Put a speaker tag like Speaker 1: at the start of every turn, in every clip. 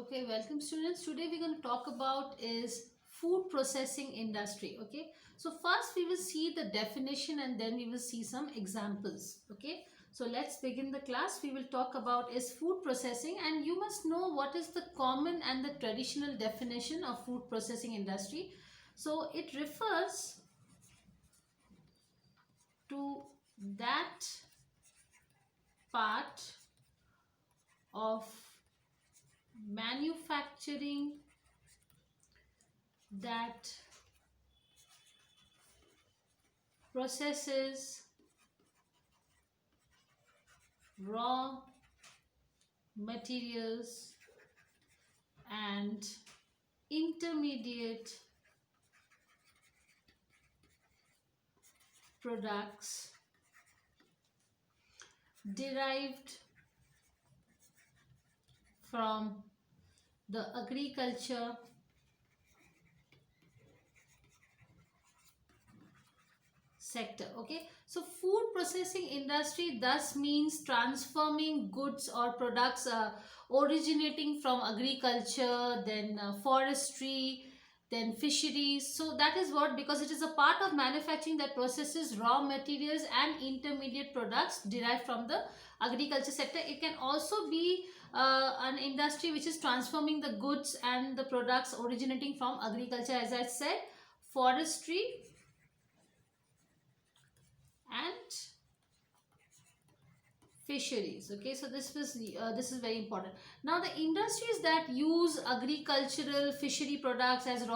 Speaker 1: Okay, welcome students. Today we're going to talk about is food processing industry. Okay, so first we will see the definition and then we will see some examples. Okay, so let's begin the class. We will talk about is food processing, and you must know what is the common and the traditional definition of food processing industry. So it refers to that part of manufacturing that processes raw materials and intermediate products derived from the agriculture sector. Okay, so food processing industry thus means transforming goods or products originating from agriculture, then forestry, then fisheries. So that is what, because it is a part of manufacturing that processes raw materials and intermediate products derived from the agriculture sector. It can also be an industry which is transforming the goods and the products originating from agriculture, as I said, forestry and fisheries. Okay, so this is very important. Now the industries that use agricultural fishery products as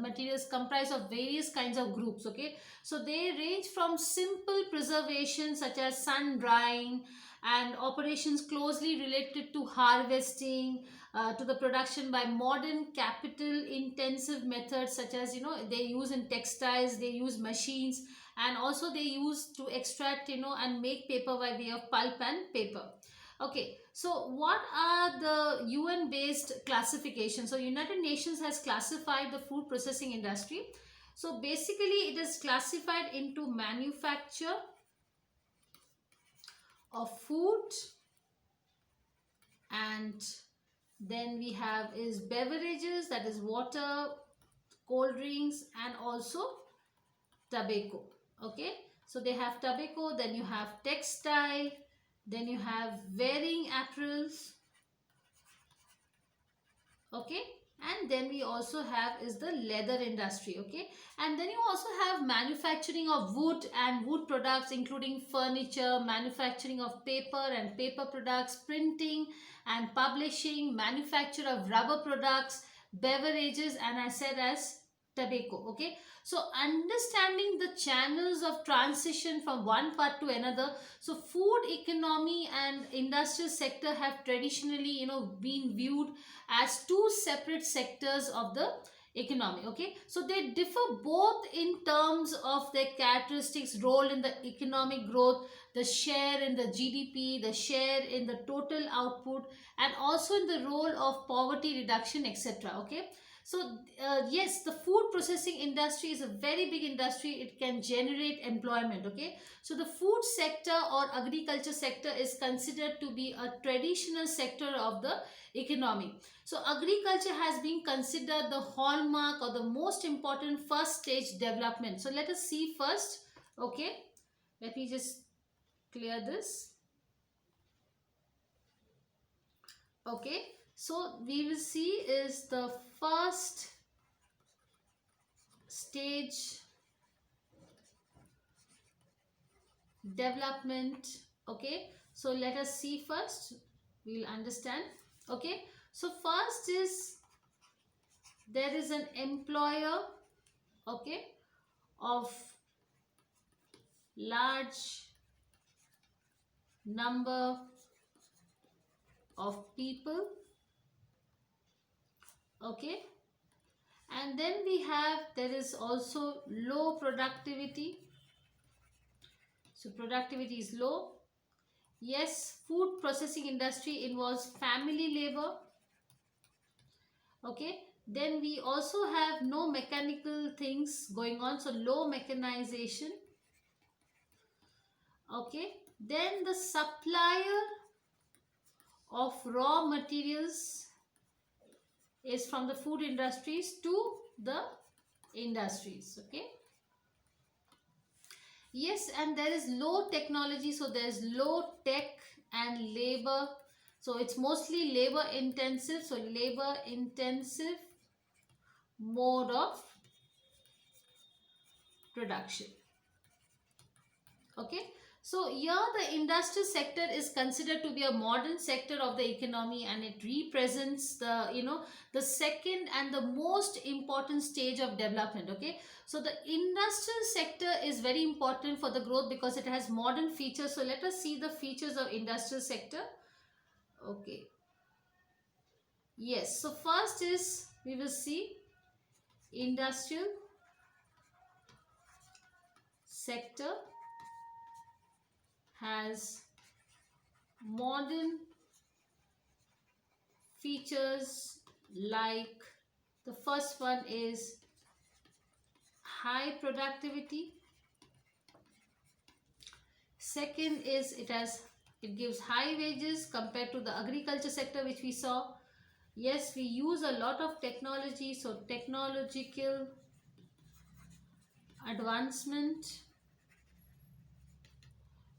Speaker 1: materials comprise of various kinds of groups. Okay, so they range from simple preservation such as sun drying and operations closely related to harvesting, to the production by modern capital intensive methods such as, they use in textiles, they use machines, and also they use to extract, and make paper by way of pulp and paper. Okay, so what are the UN based classifications? So United Nations has classified the food processing industry. So basically it is classified into manufacture of food, and then we have is beverages, that is water, cold drinks, and also tobacco. Okay, so they have tobacco, then you have textile, then you have wearing apparels. Okay, and then we also have is the leather industry. Okay, and then you also have manufacturing of wood and wood products, including furniture, manufacturing of paper and paper products, printing and publishing, manufacture of rubber products, beverages, and I said as tobacco. Okay, so understanding the channels of transition from one part to another. So food economy and industrial sector have traditionally, been viewed as two separate sectors of the economy. Okay, so they differ both in terms of their characteristics, role in the economic growth, the share in the GDP, the share in the total output, and also in the role of poverty reduction, etc. Okay, so yes, the food processing industry is a very big industry. It can generate employment. Okay, so the food sector or agriculture sector is considered to be a traditional sector of the economy. So agriculture has been considered the hallmark or the most important first stage development. So let us see first. Okay, let me just clear this. Okay, so we will see is the first stage development. Okay, so let us see first, we will understand. Okay, so first is there is an employer, okay, of large number of people. Okay, and then we have there is also low productivity. So productivity is low. Yes, food processing industry involves family labor. Okay, then we also have no mechanical things going on, so low mechanization. Okay, then the supplier of raw materials is from the food industries to the industries. Okay. Yes, and there is low technology, so there is low tech and labor. So it's mostly labor intensive. So labor intensive mode of production. Okay. So here the industrial sector is considered to be a modern sector of the economy, and it represents the, the second and the most important stage of development. Okay. So the industrial sector is very important for the growth because it has modern features. So let us see the features of industrial sector. Okay. Yes. So first is, we will see industrial sector has modern features, like the first one is high productivity. Second is it gives high wages compared to the agriculture sector which we saw. Yes, we use a lot of technology, so technological advancement.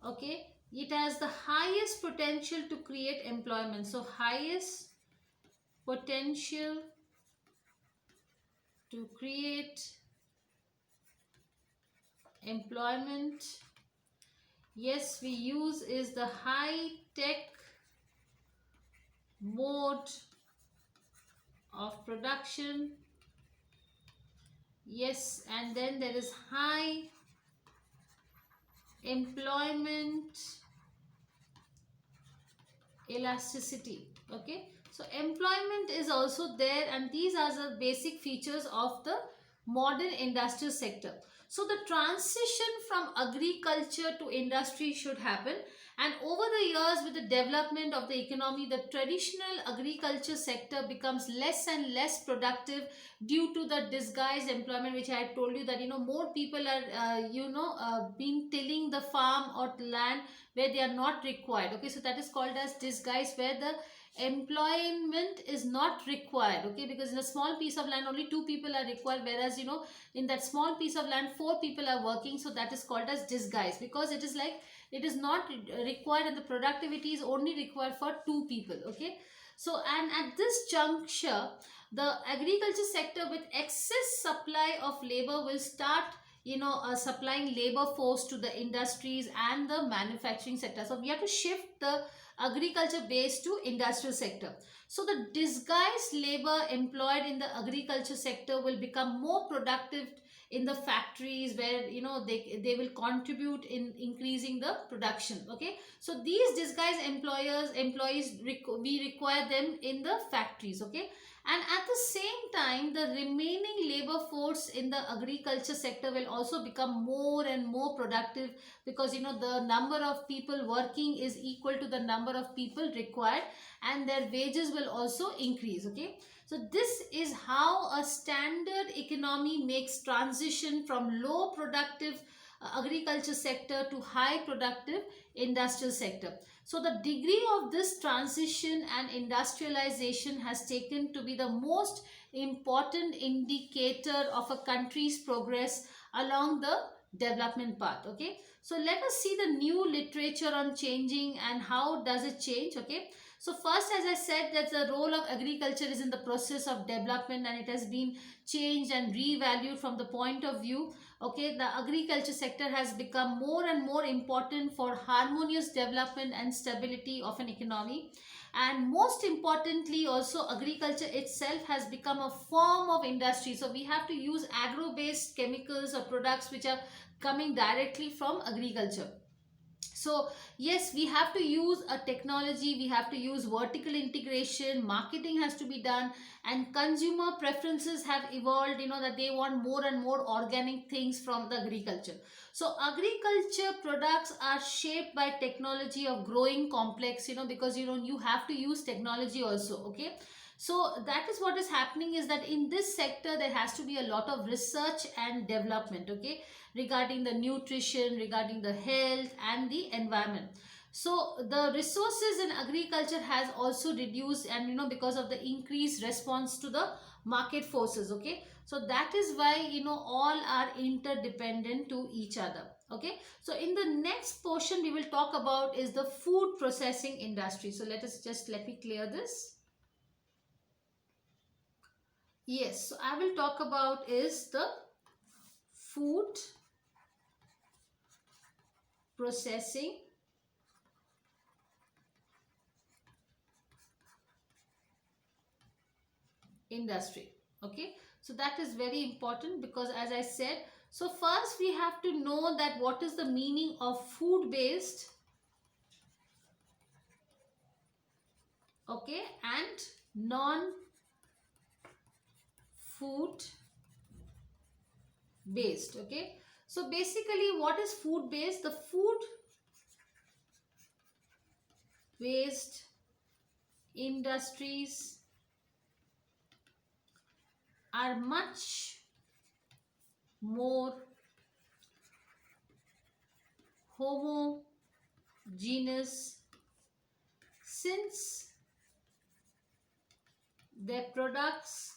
Speaker 1: Okay, it has the highest potential to create employment. So highest potential to create employment. Yes, we use is the high tech mode of production. Yes, and then there is high employment elasticity. Okay, so employment is also there, and these are the basic features of the modern industrial sector. So the transition from agriculture to industry should happen, and over the years, with the development of the economy, the traditional agriculture sector becomes less and less productive due to the disguised employment, which I had told you, that more people are being tilling the farm or land where they are not required. Okay, so that is called as disguise, where the employment is not required. Okay, because in a small piece of land only two people are required, whereas in that small piece of land four people are working. So that is called as disguise, because it is like it is not required, and the productivity is only required for two people. Okay, so and at this juncture, the agriculture sector with excess supply of labor will start supplying labor force to the industries and the manufacturing sector. So we have to shift the agriculture base to industrial sector. So the disguised labor employed in the agriculture sector will become more productive in the factories, where they will contribute in increasing the production. Okay, so these disguised employees we require them in the factories. Okay, and at the same time, the remaining labor force in the agriculture sector will also become more and more productive, because the number of people working is equal to the number of people required, and their wages will also increase. Okay, so this is how a standard economy makes transition from low productive agriculture sector to high productive industrial sector. So the degree of this transition and industrialization has taken to be the most important indicator of a country's progress along the development path. Okay, so let us see the new literature on changing and how does it change. Okay, so first, as I said, that the role of agriculture is in the process of development, and it has been changed and revalued from the point of view. Okay, the agriculture sector has become more and more important for harmonious development and stability of an economy. And most importantly, also agriculture itself has become a form of industry. So we have to use agro-based chemicals or products which are coming directly from agriculture. So yes, we have to use a technology, we have to use vertical integration, marketing has to be done, and consumer preferences have evolved, that they want more and more organic things from the agriculture. So agriculture products are shaped by technology of growing complex, because you have to use technology also. Okay, so that is what is happening, is that in this sector there has to be a lot of research and development. Okay, regarding the nutrition, regarding the health and the environment. So the resources in agriculture has also reduced, and because of the increased response to the market forces. Okay, so that is why all are interdependent to each other. Okay, so in the next portion we will talk about is the food processing industry. So let me clear this. Yes, so I will talk about is the food processing industry. Okay, so that is very important because, as I said, so first we have to know that what is the meaning of food based, okay, and non food based. Okay, so basically what is food based? The food based industries are much more homogeneous since their products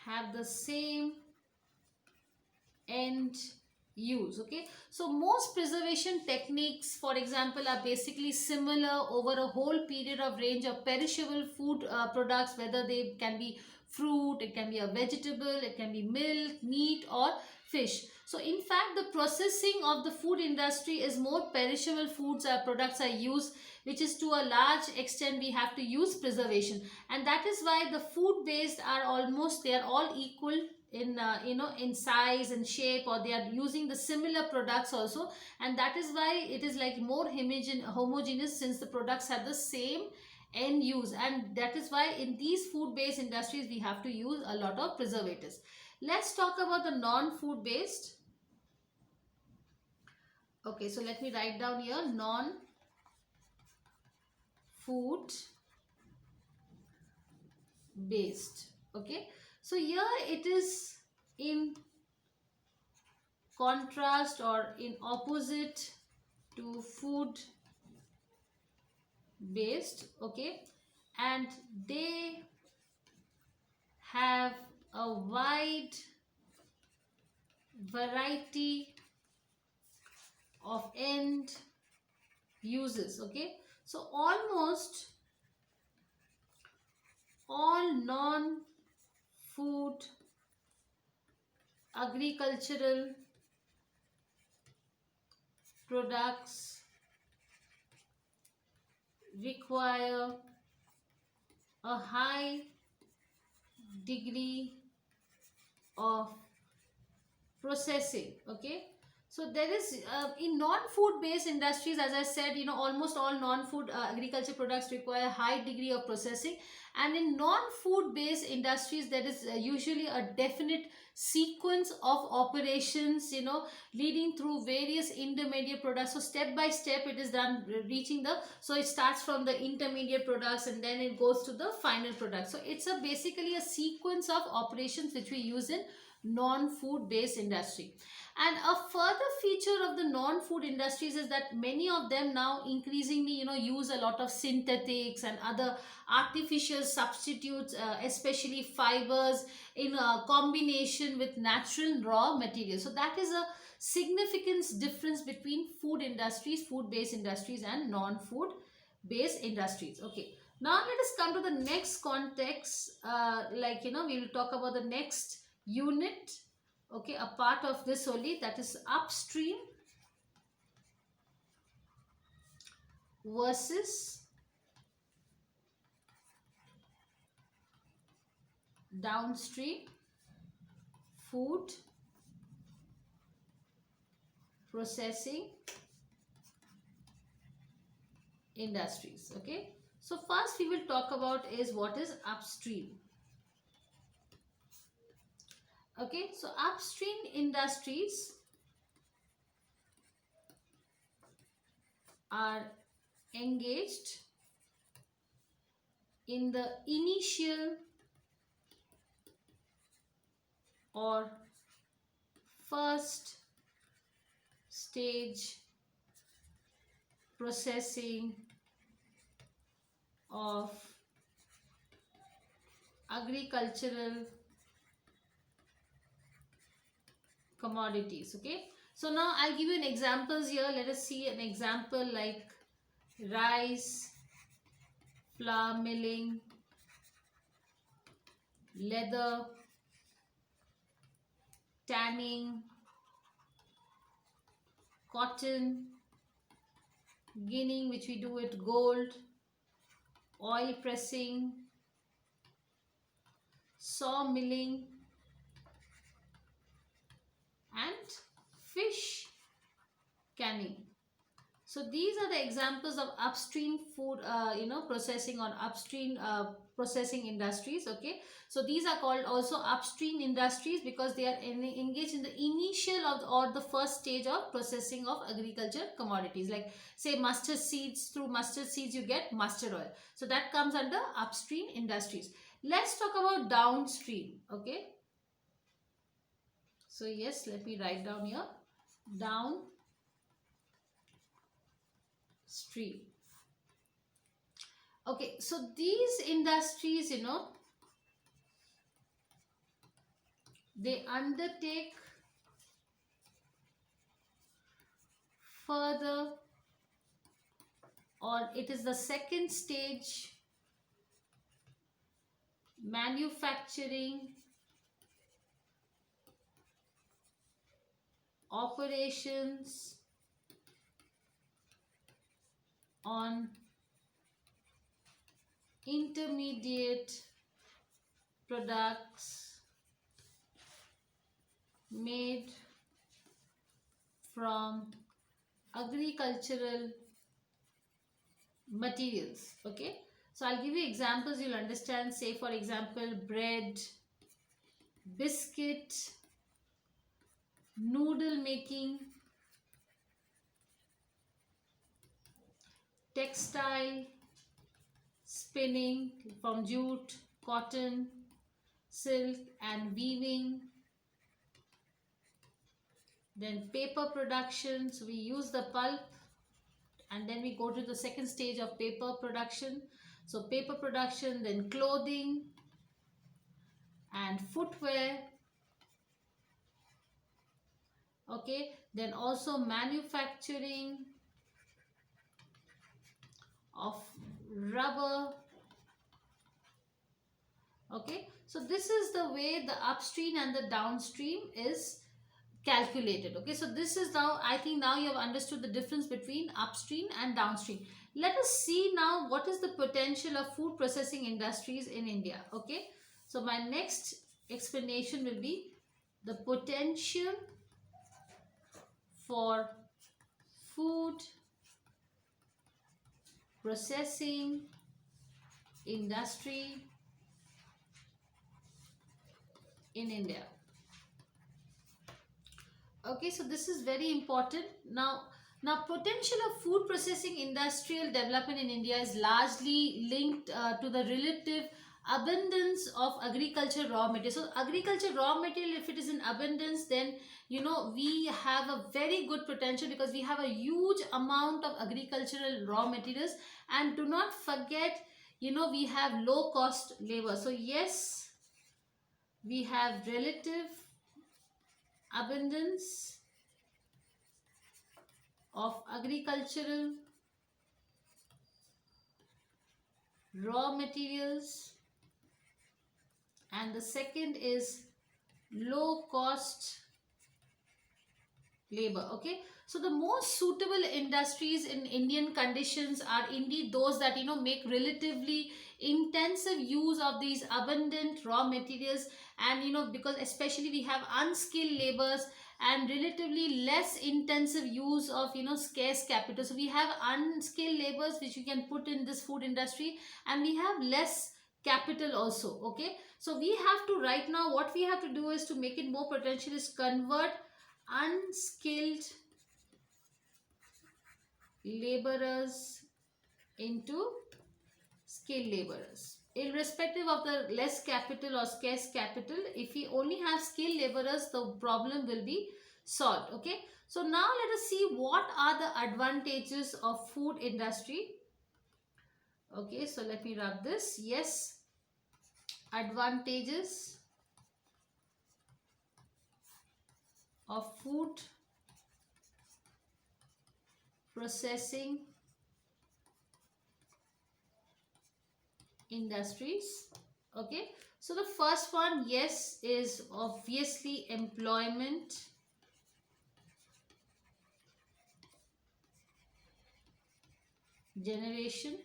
Speaker 1: have the same end use. Okay, so most preservation techniques, for example, are basically similar over a whole period of range of perishable food products, whether they can be fruit, it can be a vegetable, it can be milk, meat, or fish. So in fact the processing of the food industry is more perishable foods products are used, which is to a large extent we have to use preservation, and that is why the food based are almost, they are all equal in in size and shape, or they are using the similar products also, and that is why it is like more homogeneous since the products have the same end use, and that is why in these food based industries we have to use a lot of preservatives. Let's talk about the non food based. Okay, so let me write down here non food based. Okay, so here it is in contrast or in opposite to food based. Okay, and they have a wide variety of end uses. Okay, so almost all non food agricultural products require a high degree of processing. Okay, so there is in non-food based industries, as I said, almost all non-food agriculture products require high degree of processing, and in non-food based industries there is usually a definite sequence of operations, leading through various intermediate products. So step by step it is done, reaching the, so it starts from the intermediate products and then it goes to the final product. So it's a basically a sequence of operations which we use in non-food based industry. And a further feature of the non-food industries is that many of them now increasingly use a lot of synthetics and other artificial substitutes, especially fibers, in a combination with natural raw materials. So that is a significant difference between food based industries and non-food based industries. Okay, now let us come to the next context. We will talk about the next unit. Okay, a part of this only, that is upstream versus downstream food processing industries. Okay, so first we will talk about is what is upstream. Okay, so upstream industries are engaged in the initial or first stage processing of agricultural commodities. Okay, so now I'll give you an examples here. Let us see an example like rice, flour milling, leather, tanning, cotton, ginning, which we do with gold, oil pressing, saw milling, and fish canning. So these are the examples of upstream food, processing on upstream processing industries. Okay, so these are called also upstream industries because they are engaged in the initial of or the first stage of processing of agriculture commodities. Like say mustard seeds, through mustard seeds you get mustard oil. So that comes under upstream industries. Let's talk about downstream. Okay, so yes, let me write down here downstream. Okay, so these industries, they undertake further, or it is the second stage manufacturing operations on intermediate products made from agricultural materials. Okay, so I'll give you examples you'll understand. Say for example bread, biscuit, noodle making, textile, spinning from jute, cotton, silk and weaving. Then paper production, so we use the pulp and then we go to the second stage of paper production. So paper production, then clothing and footwear. Okay, then also manufacturing of rubber. Okay, so this is the way the upstream and the downstream is calculated. Okay, so this is now, I think now you have understood the difference between upstream and downstream. Let us see now what is the potential of food processing industries in India. Okay, so my next explanation will be the potential for food processing industry in India. Okay, so this is very important. Now potential of food processing industrial development in India is largely linked to the relative abundance of agriculture raw material. So agriculture raw material, if it is in abundance, then we have a very good potential because we have a huge amount of agricultural raw materials. And do not forget, we have low cost labor. So yes, we have relative abundance of agricultural raw materials, and the second is low cost labor. Okay, so the most suitable industries in Indian conditions are indeed those that make relatively intensive use of these abundant raw materials, and because especially we have unskilled laborers and relatively less intensive use of scarce capital. So we have unskilled laborers which you can put in this food industry, and we have less capital also. Okay, so we have to, right now what we have to do is to make it more potential is convert unskilled laborers into skilled laborers. Irrespective of the less capital or scarce capital, if we only have skilled laborers, the problem will be solved. Okay, So now let us see what are the advantages of food industry. Okay, so let me rub this. Yes, advantages of food processing industries. Okay, so the first one, yes, is obviously employment generation.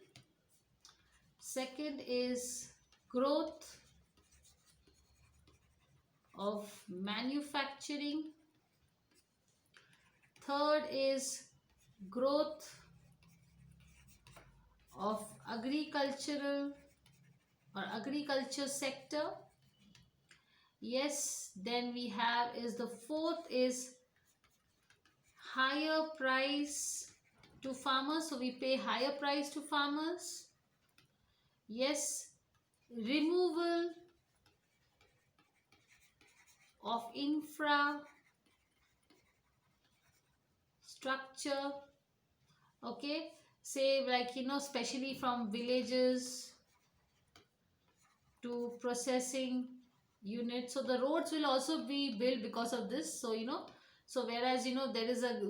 Speaker 1: Second is growth of manufacturing. Third is growth of agricultural or agriculture sector. Yes, then we have is the fourth is higher price to farmers, so we pay higher price to farmers. Yes, removal of infrastructure. Okay, say like especially from villages to processing units, so the roads will also be built because of this. So so whereas there is a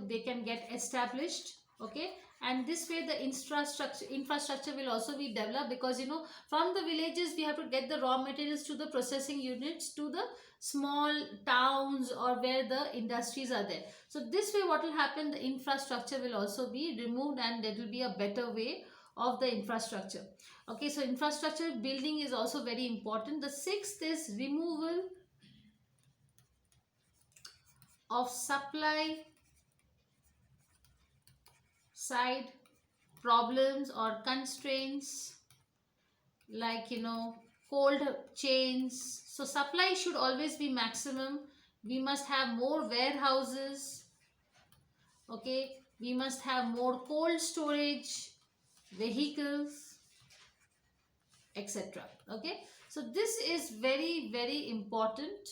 Speaker 1: they can get established. Okay, and this way the infrastructure will also be developed, because from the villages we have to get the raw materials to the processing units, to the small towns or where the industries are there. So this way what will happen, the infrastructure will also be removed, and there will be a better way of the infrastructure. Okay, so infrastructure building is also very important. The sixth is removal of supply side problems or constraints, like cold chains. So supply should always be maximum. We must have more warehouses. Okay, we must have more cold storage vehicles, etc. Okay, so this is very, very important.